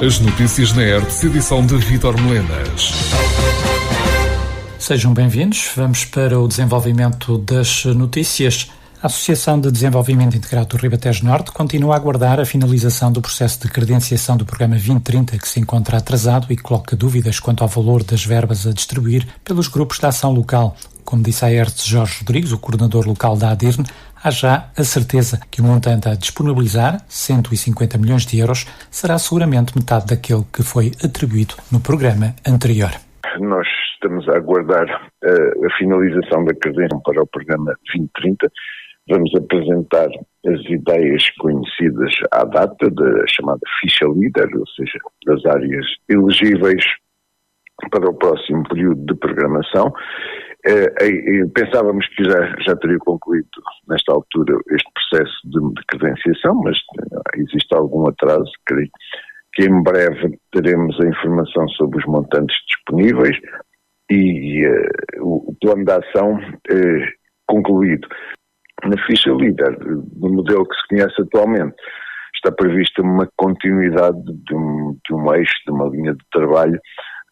As notícias na Hertz, edição de Vítor Melenas. Sejam bem-vindos. Vamos para o desenvolvimento das notícias. A Associação de Desenvolvimento Integrado do Ribatejo Norte continua a aguardar a finalização do processo de credenciação do Programa 2030, que se encontra atrasado e coloca dúvidas quanto ao valor das verbas a distribuir pelos grupos de ação local. Como disse a Hertz Jorge Rodrigues, o coordenador local da ADIRN, há já a certeza que o montante a disponibilizar, 150 milhões de euros, será seguramente metade daquele que foi atribuído no programa anterior. Nós estamos a aguardar a finalização da credenciação para o programa 2030. Vamos apresentar as ideias conhecidas à data da chamada ficha líder, ou seja, das áreas elegíveis para o próximo período de programação. Pensávamos que já teria concluído nesta altura este processo de credenciação, mas existe algum atraso. Creio que em breve teremos a informação sobre os montantes disponíveis e o plano de ação concluído. Na ficha líder, do modelo que se conhece atualmente, está prevista uma continuidade de um eixo, de uma linha de trabalho,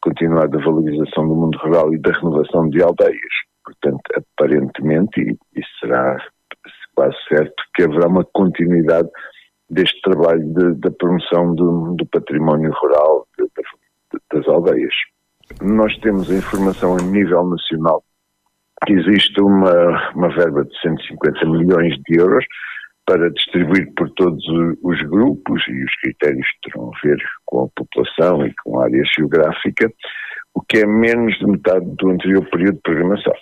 continuar da valorização do mundo rural e da renovação de aldeias. Portanto, aparentemente, e será quase certo, que haverá uma continuidade deste trabalho da promoção do património rural das aldeias. Nós temos a informação a nível nacional que existe uma verba de 150 milhões de euros para distribuir por todos os grupos, e os critérios terão a ver com a população e com a área geográfica, o que é menos de metade do anterior período de programação.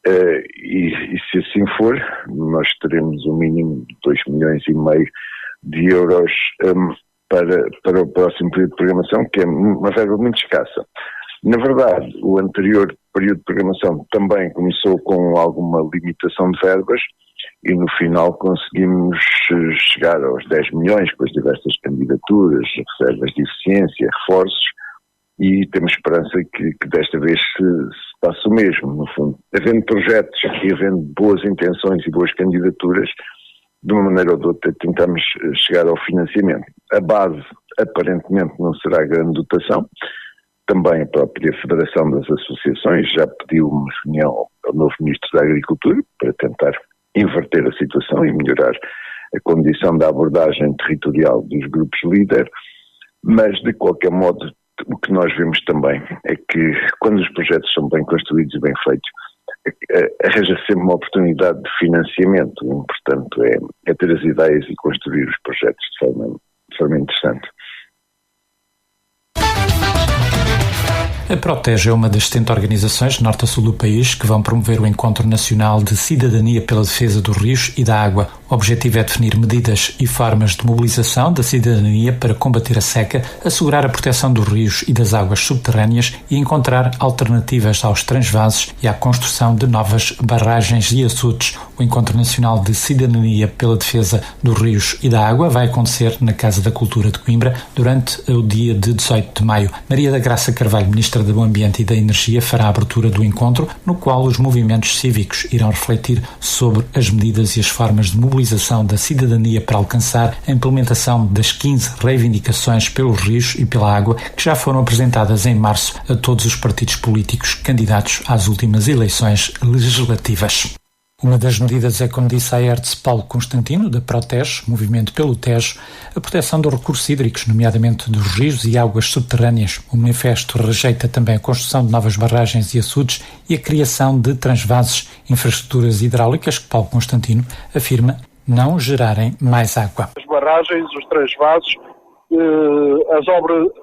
E se assim for, nós teremos um mínimo de 2,5 milhões de euros para o próximo período de programação, que é uma verba muito escassa. Na verdade, o anterior período de programação também começou com alguma limitação de verbas e no final conseguimos chegar aos 10 milhões com as diversas candidaturas, reservas de eficiência, reforços, e temos esperança que desta vez se passe o mesmo. No fundo, havendo projetos e havendo boas intenções e boas candidaturas, de uma maneira ou de outra tentamos chegar ao financiamento. A base aparentemente não será grande dotação. Também a própria Federação das Associações já pediu uma reunião ao novo Ministro da Agricultura para tentar inverter a situação e melhorar a condição da abordagem territorial dos grupos líder, mas de qualquer modo o que nós vemos também é que quando os projetos são bem construídos e bem feitos, arranja sempre uma oportunidade de financiamento. O importante é ter as ideias e construir os projetos de forma interessante. A Protege é uma das 70 organizações norte a sul do país que vão promover o Encontro Nacional de Cidadania pela Defesa dos Rios e da Água. O objetivo é definir medidas e formas de mobilização da cidadania para combater a seca, assegurar a proteção dos rios e das águas subterrâneas e encontrar alternativas aos transvases e à construção de novas barragens e açudes. O Encontro Nacional de Cidadania pela Defesa dos Rios e da Água vai acontecer na Casa da Cultura de Coimbra durante o dia de 18 de maio. Maria da Graça Carvalho, Ministra do Ambiente e da Energia, fará a abertura do encontro, no qual os movimentos cívicos irão refletir sobre as medidas e as formas de mobilização da cidadania para alcançar a implementação das 15 reivindicações pelos rios e pela água que já foram apresentadas em março a todos os partidos políticos candidatos às últimas eleições legislativas. Uma das medidas é, como disse a Hertz Paulo Constantino, da Protege, Movimento pelo Tejo, a proteção dos recursos hídricos, nomeadamente dos rios e águas subterrâneas. O manifesto rejeita também a construção de novas barragens e açudes e a criação de transvases, infraestruturas hidráulicas que Paulo Constantino afirma não gerarem mais água. As barragens, os transvases,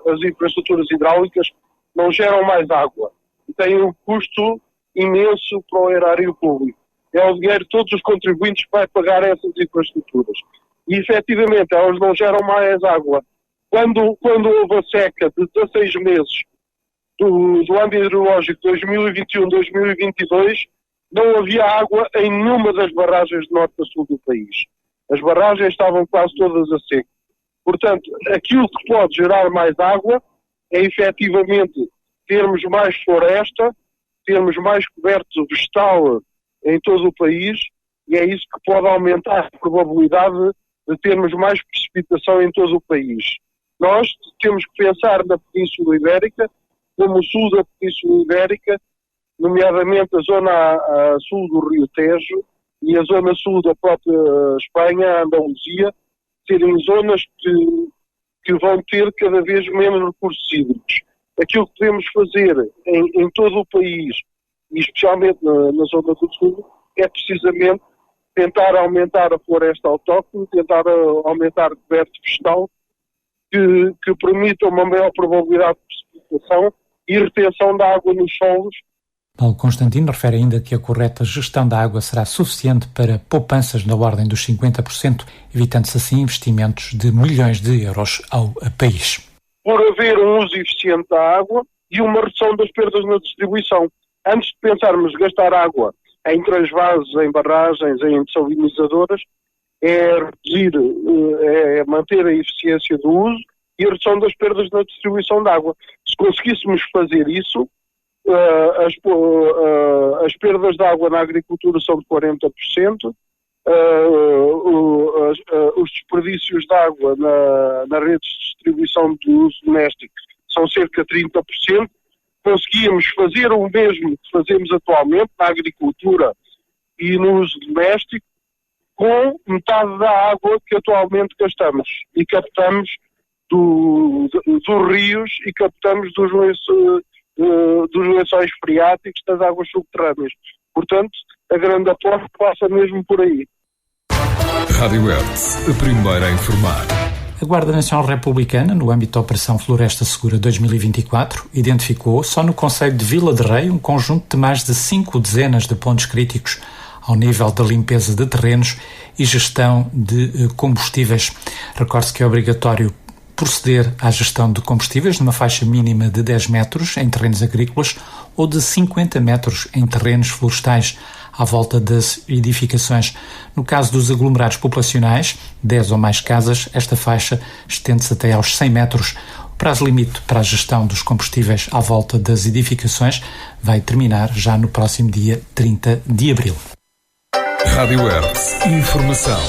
as infraestruturas hidráulicas não geram mais água e têm um custo imenso para o erário público. É o dinheiro de todos os contribuintes que vai pagar essas infraestruturas. E, efetivamente, elas não geram mais água. Quando houve a seca de 16 meses do ano hidrológico 2021-2022, não havia água em nenhuma das barragens de norte a sul do país. As barragens estavam quase todas a seco. Portanto, aquilo que pode gerar mais água é, efetivamente, termos mais floresta, termos mais coberto vegetal em todo o país, e é isso que pode aumentar a probabilidade de termos mais precipitação em todo o país. Nós temos que pensar na Península Ibérica, como o sul da Península Ibérica, nomeadamente a zona a sul do Rio Tejo e a zona sul da própria Espanha, a Andaluzia, serem zonas que vão ter cada vez menos recursos hídricos. Aquilo que podemos fazer em todo o país, e especialmente na zona do sul, é precisamente tentar aumentar a floresta autóctone, tentar aumentar a coberta vegetal, que permita uma maior probabilidade de precipitação e retenção da água nos solos. Paulo Constantino refere ainda que a correta gestão da água será suficiente para poupanças na ordem dos 50%, evitando-se assim investimentos de milhões de euros ao país. Por haver um uso eficiente da água e uma redução das perdas na distribuição. Antes de pensarmos gastar água em transvasos, em barragens, em desalinizadoras, é reduzir, é manter a eficiência do uso e a redução das perdas na distribuição de água. Se conseguíssemos fazer isso, as perdas de água na agricultura são de 40%, os desperdícios de água nas redes de distribuição de uso doméstico são cerca de 30%. Conseguíamos fazer o mesmo que fazemos atualmente na agricultura e no uso doméstico com metade da água que atualmente gastamos e captamos dos rios e captamos dos lençóis freáticos, das águas subterrâneas. Portanto, a grande aposta passa mesmo por aí. Rádio Hertz, a primeira a informar. A Guarda Nacional Republicana, no âmbito da Operação Floresta Segura 2024, identificou, só no concelho de Vila de Rei, um conjunto de mais de 5 dezenas de pontos críticos ao nível da limpeza de terrenos e gestão de combustíveis. Recorde-se que é obrigatório proceder à gestão de combustíveis numa faixa mínima de 10 metros em terrenos agrícolas ou de 50 metros em terrenos florestais à volta das edificações. No caso dos aglomerados populacionais, 10 ou mais casas, esta faixa estende-se até aos 100 metros. O prazo limite para a gestão dos combustíveis à volta das edificações vai terminar já no próximo dia 30 de abril. Rádio Hertz, informação.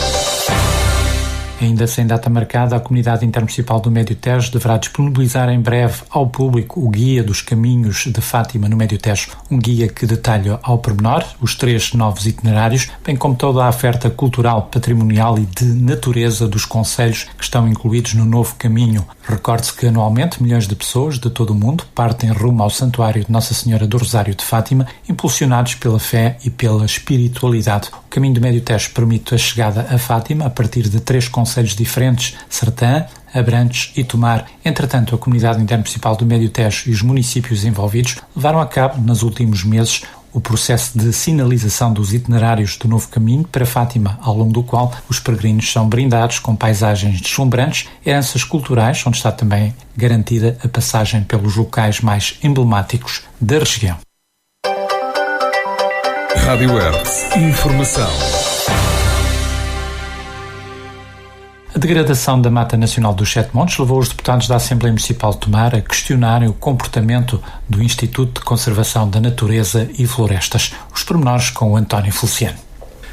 Ainda sem data marcada, a Comunidade Intermunicipal do Médio Tejo deverá disponibilizar em breve ao público o Guia dos Caminhos de Fátima no Médio Tejo, um guia que detalha ao pormenor os 3 novos itinerários, bem como toda a oferta cultural, patrimonial e de natureza dos concelhos que estão incluídos no novo caminho. Recorde-se que anualmente milhões de pessoas de todo o mundo partem rumo ao Santuário de Nossa Senhora do Rosário de Fátima, impulsionados pela fé e pela espiritualidade. O Caminho do Médio Tejo permite a chegada a Fátima a partir de 3 concelhos diferentes: Sertã, Abrantes e Tomar. Entretanto, a Comunidade Intermunicipal do Médio Tejo e os municípios envolvidos levaram a cabo, nos últimos meses, o processo de sinalização dos itinerários do novo caminho para Fátima, ao longo do qual os peregrinos são brindados com paisagens deslumbrantes, heranças culturais, onde está também garantida a passagem pelos locais mais emblemáticos da região. Rádio Hertz, informação. A degradação da Mata Nacional dos Sete Montes levou os deputados da Assembleia Municipal de Tomar a questionarem o comportamento do Instituto de Conservação da Natureza e Florestas. Os pormenores com o António Feliciano.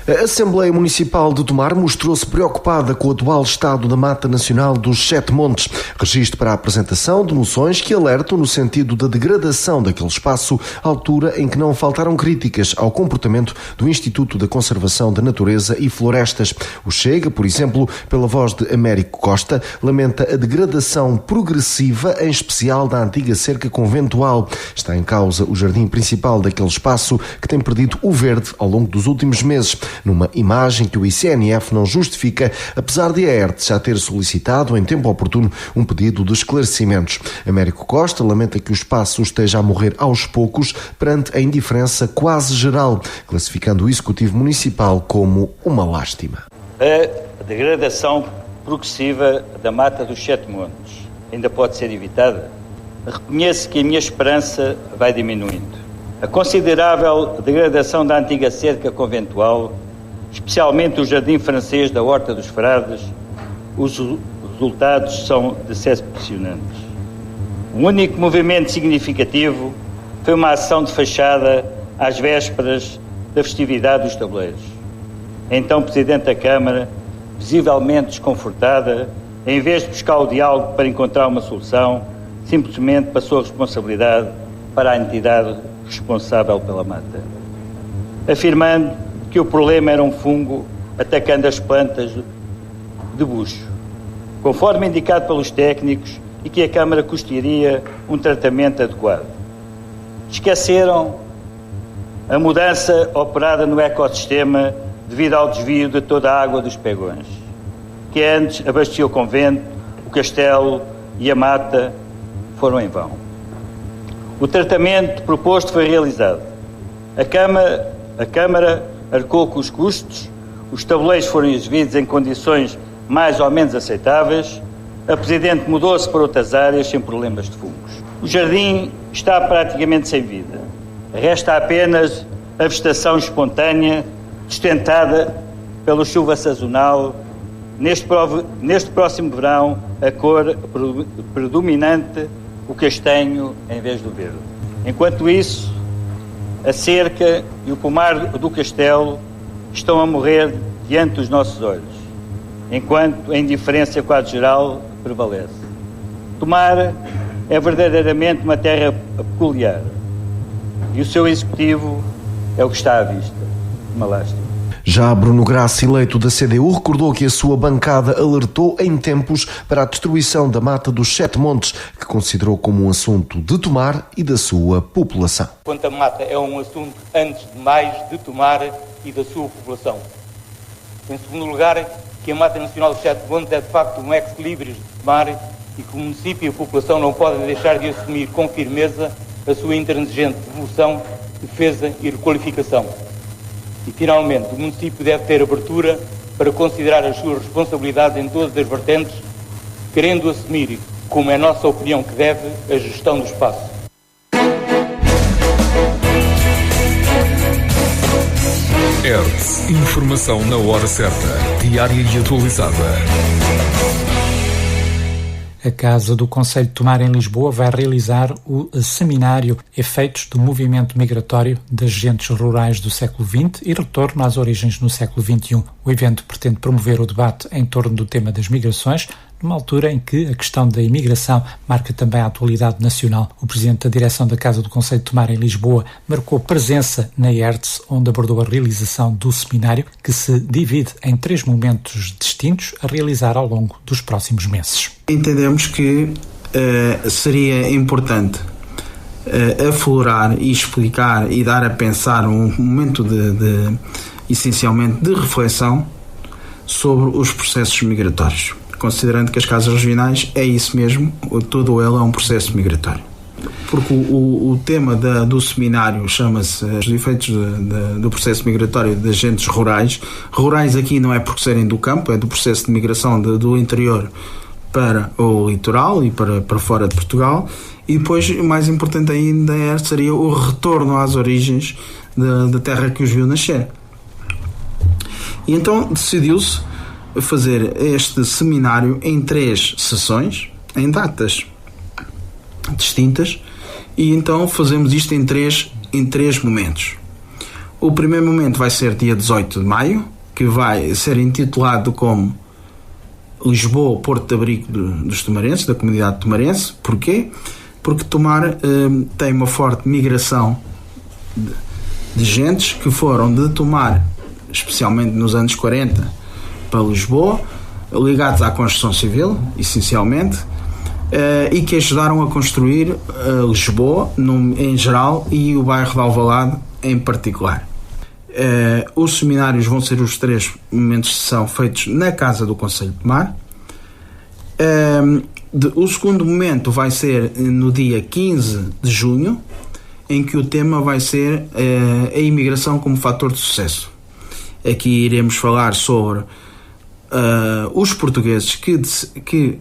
A Assembleia Municipal de Tomar mostrou-se preocupada com o atual estado da Mata Nacional dos Sete Montes, registro para a apresentação de moções que alertam no sentido da degradação daquele espaço, altura em que não faltaram críticas ao comportamento do Instituto da Conservação da Natureza e Florestas. O Chega, por exemplo, pela voz de Américo Costa, lamenta a degradação progressiva, em especial da antiga cerca conventual. Está em causa o jardim principal daquele espaço, que tem perdido o verde ao longo dos últimos meses, numa imagem que o ICNF não justifica, apesar de a Hertz já ter solicitado em tempo oportuno um pedido de esclarecimentos. Américo Costa lamenta que o espaço esteja a morrer aos poucos perante a indiferença quase geral, classificando o Executivo Municipal como uma lástima. A degradação progressiva da Mata dos Sete Montes ainda pode ser evitada? Reconheço que a minha esperança vai diminuindo. A considerável degradação da antiga cerca conventual, especialmente o jardim francês da Horta dos Frades, os resultados são decepcionantes. O único movimento significativo foi uma ação de fachada às vésperas da festividade dos tabuleiros. A então Presidente da Câmara, visivelmente desconfortada, em vez de buscar o diálogo para encontrar uma solução, simplesmente passou a responsabilidade para a entidade responsável pela mata, afirmando que o problema era um fungo atacando as plantas de bucho, conforme indicado pelos técnicos, e que a Câmara custearia um tratamento adequado. Esqueceram a mudança operada no ecossistema devido ao desvio de toda a água dos pegões, que antes abastecia o convento, o castelo e a mata, foram em vão. O tratamento proposto foi realizado. A Câmara arcou com os custos, os tabuleiros foram exibidos em condições mais ou menos aceitáveis, a Presidente mudou-se para outras áreas sem problemas de fungos. O jardim está praticamente sem vida. Resta apenas a vegetação espontânea, sustentada pela chuva sazonal. Neste próximo verão, a cor predominante, o castanho em vez do verde. Enquanto isso, a cerca e o pomar do castelo estão a morrer diante dos nossos olhos, enquanto a indiferença quadro geral prevalece. Tomar é verdadeiramente uma terra peculiar e o seu executivo é o que está à vista. Uma lástima. Já Bruno Graça, eleito da CDU, recordou que a sua bancada alertou em tempos para a destruição da mata dos Sete Montes, que considerou como um assunto de Tomar e da sua população. Quanto a mata é um assunto, antes de mais, de Tomar e da sua população. Em segundo lugar, que a Mata Nacional dos Sete Montes é de facto um ex-libris de Tomar e que o município e a população não podem deixar de assumir com firmeza a sua intransigente devolução, defesa e requalificação. E, finalmente, o município deve ter abertura para considerar as suas responsabilidades em todas as vertentes, querendo assumir, como é nossa opinião que deve, a gestão do espaço. ERTE. Informação na hora certa, diária e atualizada. A Casa do Conselho de Tomar em Lisboa vai realizar o seminário Efeitos do Movimento Migratório das Gentes Rurais do século XX e Retorno às Origens no século XXI. O evento pretende promover o debate em torno do tema das migrações, numa altura em que a questão da imigração marca também a atualidade nacional. O presidente da direção da Casa do Conselho de Tomar em Lisboa marcou presença na ERTE, onde abordou a realização do seminário, que se divide em 3 momentos distintos a realizar ao longo dos próximos meses. Entendemos que seria importante aflorar e explicar e dar a pensar um momento essencialmente de reflexão sobre os processos migratórios, considerando que as casas regionais é isso mesmo, todo ele é um processo migratório. Porque o tema do seminário chama-se os efeitos do processo migratório das gentes rurais. Rurais aqui não é porque serem do campo, é do processo de migração do interior para o litoral e para fora de Portugal. E depois, o mais importante ainda seria o retorno às origens da terra que os viu nascer. E então decidiu-se fazer este seminário em 3 sessões, em datas distintas, e então fazemos isto em três momentos. O primeiro momento vai ser dia 18 de maio, que vai ser intitulado como Lisboa, Porto de Abrigo dos Tomarenses, da comunidade tomarense. Porquê? Porque Tomar tem uma forte migração de gentes que foram de Tomar, especialmente nos anos 40, para Lisboa, ligados à construção civil, essencialmente, e que ajudaram a construir Lisboa em geral e o bairro de Alvalade em particular. Os seminários vão ser os 3 momentos de sessão feitos na Casa do Conselho de Tomar. O segundo momento vai ser no dia 15 de junho, em que o tema vai ser a imigração como fator de sucesso. Aqui iremos falar sobre os portugueses que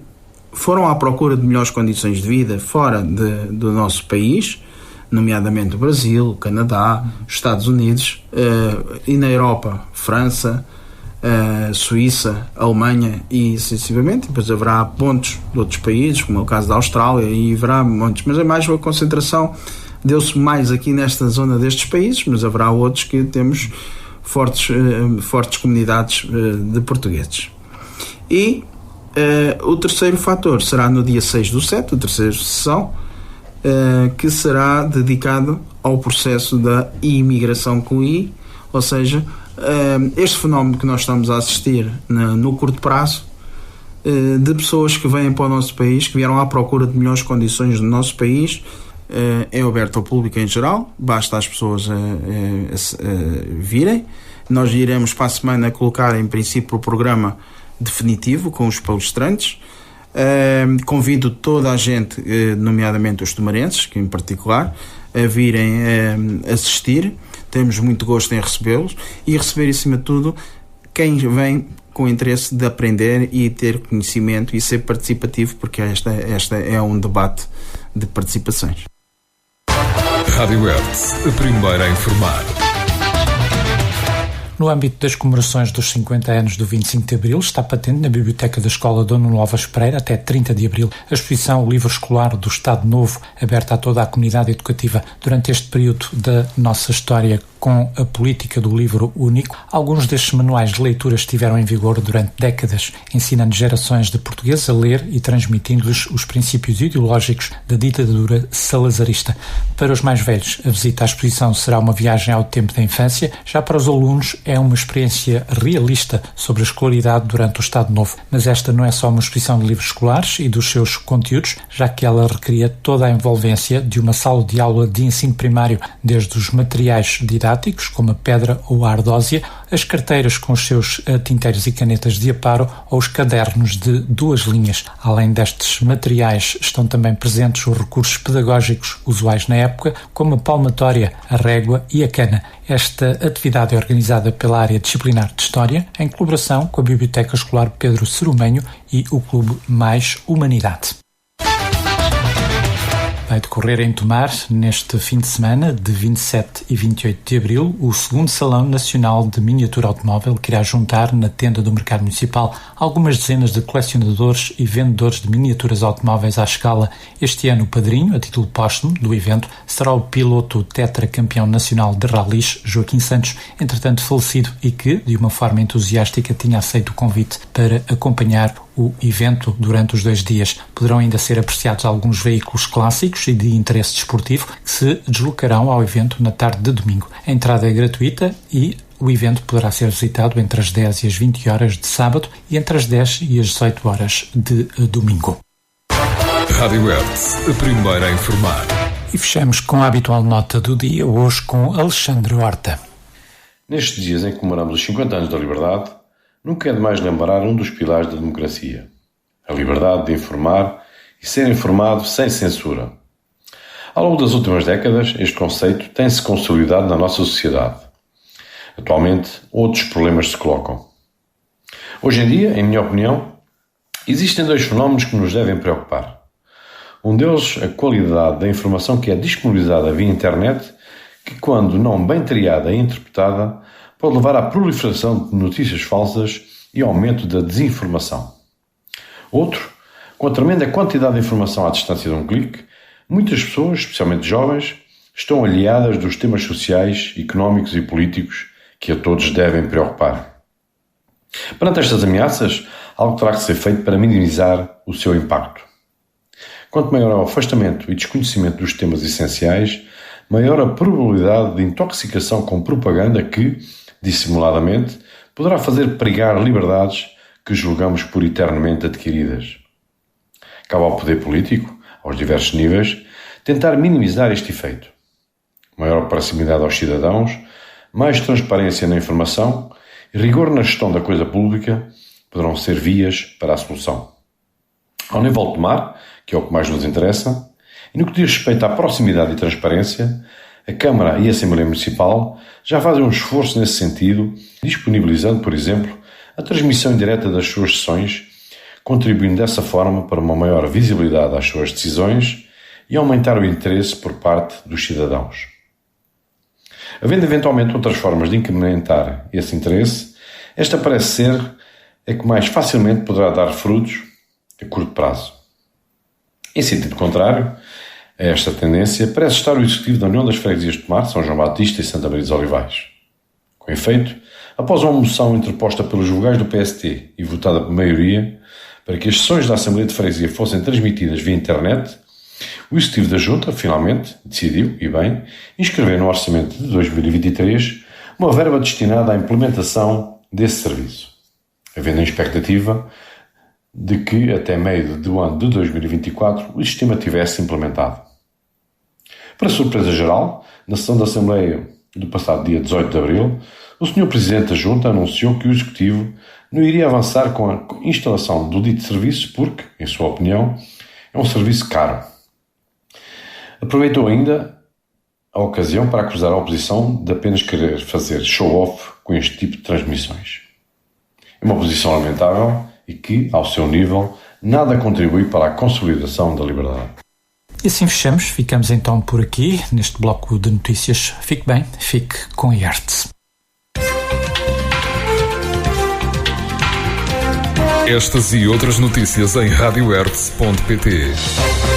foram à procura de melhores condições de vida fora do nosso país, nomeadamente o Brasil, o Canadá, os Estados Unidos, e na Europa, França, Suíça, Alemanha e sucessivamente. Depois haverá pontos de outros países, como é o caso da Austrália, e haverá montes, mas é mais uma concentração, deu-se mais aqui nesta zona destes países, mas haverá outros que temos fortes comunidades de portugueses. E O terceiro fator será no dia 6/7, a terceira sessão, que será dedicado ao processo da imigração com I, ou seja, este fenómeno que nós estamos a assistir no curto prazo, de pessoas que vêm para o nosso país, que vieram à procura de melhores condições no nosso país, é aberto ao público em geral, basta as pessoas virem. Nós iremos para a semana colocar em princípio o programa definitivo com os palestrantes. Convido toda a gente, nomeadamente os tomarenses, que em particular, a virem assistir. Temos muito gosto em recebê-los e receber, acima de tudo, quem vem com interesse de aprender e ter conhecimento e ser participativo, porque esta é um debate de participações. Rádio Hertz, a primeira a informar. No âmbito das comemorações dos 50 anos do 25 de Abril, está patente na Biblioteca da Escola Dona Novas Pereira até 30 de Abril a exposição O Livro Escolar do Estado Novo, aberta a toda a comunidade educativa. Durante este período da nossa história com a política do livro único, alguns destes manuais de leitura estiveram em vigor durante décadas, ensinando gerações de portugueses a ler e transmitindo-lhes os princípios ideológicos da ditadura salazarista. Para os mais velhos, a visita à exposição será uma viagem ao tempo da infância, já para os alunos é uma experiência realista sobre a escolaridade durante o Estado Novo. Mas esta não é só uma exposição de livros escolares e dos seus conteúdos, já que ela recria toda a envolvência de uma sala de aula de ensino primário, desde os materiais didáticos, como a pedra ou a ardósia, as carteiras com os seus tinteiros e canetas de aparo ou os cadernos de 2 linhas. Além destes materiais, estão também presentes os recursos pedagógicos usuais na época, como a palmatória, a régua e a cana. Esta atividade é organizada pela área disciplinar de História, em colaboração com a Biblioteca Escolar Pedro Cerumenho e o Clube Mais Humanidade. Vai decorrer em Tomar, neste fim de semana, de 27 e 28 de Abril, o 2º Salão Nacional de Miniatura Automóvel, que irá juntar na tenda do Mercado Municipal algumas dezenas de colecionadores e vendedores de miniaturas automóveis à escala. Este ano o padrinho, a título póstumo, do evento, será o piloto tetracampeão nacional de ralis, Joaquim Santos, entretanto falecido e que, de uma forma entusiástica, tinha aceito o convite para acompanhar o evento durante os 2 dias. Poderão ainda ser apreciados alguns veículos clássicos e de interesse desportivo que se deslocarão ao evento na tarde de domingo. A entrada é gratuita e o evento poderá ser visitado entre as 10 e as 20 horas de sábado e entre as 10 e as 18 horas de domingo. Rádio Hertz, a primeira a informar. E fechamos com a habitual nota do dia, hoje com Alexandre Horta. Nestes dias em que comemoramos os 50 anos da liberdade, nunca é demais lembrar um dos pilares da democracia: a liberdade de informar e ser informado sem censura. Ao longo das últimas décadas, este conceito tem-se consolidado na nossa sociedade. Atualmente, outros problemas se colocam. Hoje em dia, em minha opinião, existem 2 fenómenos que nos devem preocupar. Um deles, a qualidade da informação que é disponibilizada via internet, que, quando não bem triada e interpretada, pode levar à proliferação de notícias falsas e aumento da desinformação. Outro, com a tremenda quantidade de informação à distância de um clique, muitas pessoas, especialmente jovens, estão aliadas dos temas sociais, económicos e políticos que a todos devem preocupar. Perante estas ameaças, algo terá que ser feito para minimizar o seu impacto. Quanto maior é o afastamento e desconhecimento dos temas essenciais, maior a probabilidade de intoxicação com propaganda que, dissimuladamente, poderá fazer pregar liberdades que julgamos por eternamente adquiridas. Cabe ao poder político, aos diversos níveis, tentar minimizar este efeito. Maior proximidade aos cidadãos, mais transparência na informação e rigor na gestão da coisa pública poderão ser vias para a solução. Ao nível do mar, que é o que mais nos interessa, e no que diz respeito à proximidade e transparência, a Câmara e a Assembleia Municipal já fazem um esforço nesse sentido, disponibilizando, por exemplo, a transmissão indireta das suas sessões, contribuindo dessa forma para uma maior visibilidade às suas decisões e aumentar o interesse por parte dos cidadãos. Havendo eventualmente outras formas de incrementar esse interesse, esta parece ser a que mais facilmente poderá dar frutos a curto prazo. Em sentido contrário a esta tendência, parece estar o Executivo da União das Freguesias de Tomar, São João Batista e Santa Maria dos Olivais. Com efeito, após uma moção interposta pelos vogais do PST e votada por maioria, para que as sessões da Assembleia de Freguesia fossem transmitidas via internet, o Executivo da Junta, finalmente, decidiu, e bem, inscrever no orçamento de 2023 uma verba destinada à implementação desse serviço, havendo a expectativa de que até meio do ano de 2024 o sistema tivesse implementado. Para surpresa geral, na sessão da Assembleia do passado dia 18 de abril, o Sr. Presidente da Junta anunciou que o Executivo não iria avançar com a instalação do dito serviço porque, em sua opinião, é um serviço caro. Aproveitou ainda a ocasião para acusar a oposição de apenas querer fazer show-off com este tipo de transmissões. É uma posição lamentável e que, ao seu nível, nada contribui para a consolidação da liberdade. E assim fechamos, ficamos então por aqui, neste bloco de notícias. Fique bem, fique com a IERTS. Estas e outras notícias em radioertz.pt.